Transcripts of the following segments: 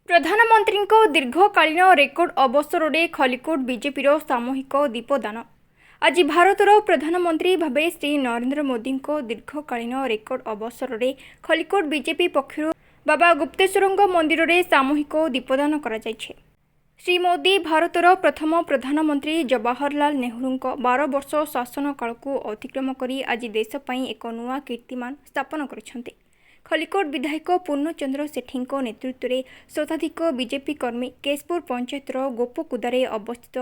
प्रधानमंत्री दीर्घकालीन रेकर्ड अवसर में खलिकोट बीजेपी सामूहिक दीपदान। आज भारतर प्रधानमंत्री भाव श्री नरेंद्र मोदी दीर्घकालीन रेकर्ड अवसर में खलिकोट बीजेपी पक्षर बाबा गुप्तेश्वर मंदिर में सामूहिक दीपदान कर। श्री मोदी भारतर प्रथम प्रधानमंत्री जवाहरलाल नेहरू 12 वर्ष शासन काल को अतिक्रम कर आज देशपाई एक नुआ कीर्तिमान स्थापन कर। खलिकोट विधायक पूर्णचंद्र सेठी नेतृत्व में शताधिक बीजेपी कर्मी केशपुर पंचायतर गोपकुदारे अवस्थित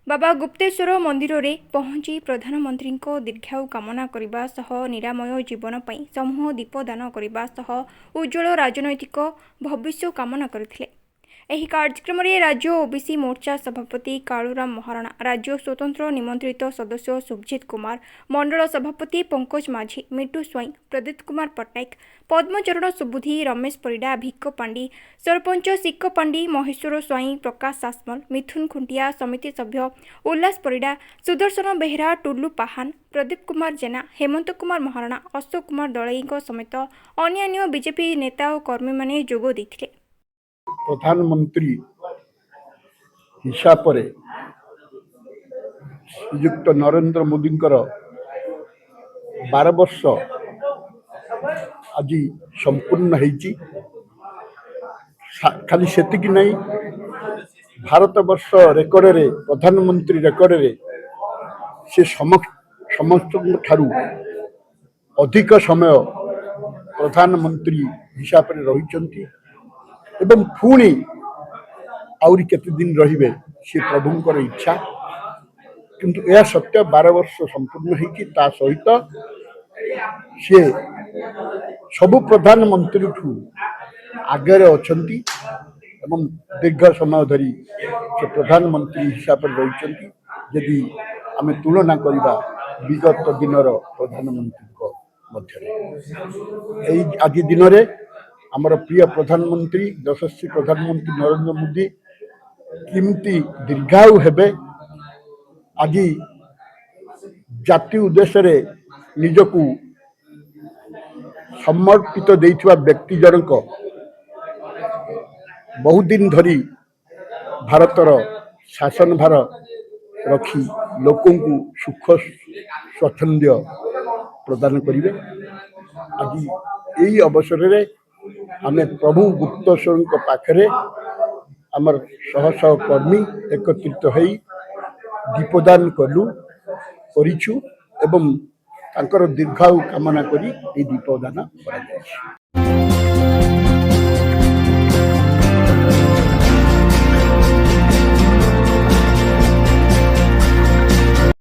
बाबा गुप्तेश्वर मंदिर में पहुंची प्रधानमंत्री दीर्घायु कामना करने सह निरामय जीवन पर समूह दीपदान करने उज्ज्वल राजनैतिक भविष्य कामना करथिले। एही कार्यक्रम में राज्य ओबीसी मोर्चा सभापति कालूराम महाराणा, राज्य स्वतंत्र निमंत्रित सदस्य सुभजित कुमार, मंडल सभापति पंकज माझी, मिटू स्वाई, प्रदीप कुमार पट्टनायक, पद्मचरण सुबुधी, रमेश परिडा, भिक्क पांडी, सरपंच सिक्क पांडी, महेश्वर स्वाई, प्रकाश सासमल, मिथुन खुंटिया, समिति सभ्य उल्लास परिडा, सुदर्शन बेहरा, टुल्लू पाहान, प्रदीप कुमार जेना, हेमंत कुमार महाराणा, अशोक कुमार दलई समेत अन्य बीजेपी नेता और कर्मी माने जोग देथिले। प्रधानमंत्री हिसाब से श्रीयुक्त नरेंद्र मोदी 12 वर्ष आज संपूर्ण होती। खाली सेतिकी नहीं, भारत वर्ष रेकर्ड रे प्रधानमंत्री रेकर्ड रे से समस्त ठारू अधिक समय प्रधानमंत्री हिसाब से रही एवं पुणी आउरी केते दिन रहिबे से प्रभुंकर इच्छा। किंतु यह सत्य 12 वर्ष संपूर्ण होती सहित सी सबु प्रधानमंत्री ठू आगे अच्छी एवं दीर्घ समय धरी से प्रधानमंत्री हिसाब से रही। यदि आम तुलना करवा विगत दिनर प्रधानमंत्री मध्य आज दिन में आमर प्रिय प्रधानमंत्री यशस्वी प्रधानमंत्री नरेंद्र मोदी किमती दीर्घायु हेबे आज जाति उद्देश्य निजकू समर्पित देइथिबा व्यक्ति जनक बहुत दिन धरी भारतर शासन भार रखी लोकों को सुख स्वाच्छंद्य प्रदान करिवे। आज यही अवसर में आमे प्रभु गुप्तेश्वर पाखरे आमर शह शह कर्मी एकत्रित होई दीपदान करिछु एवं तांकर दीर्घायु कामना करी दीपदान करा।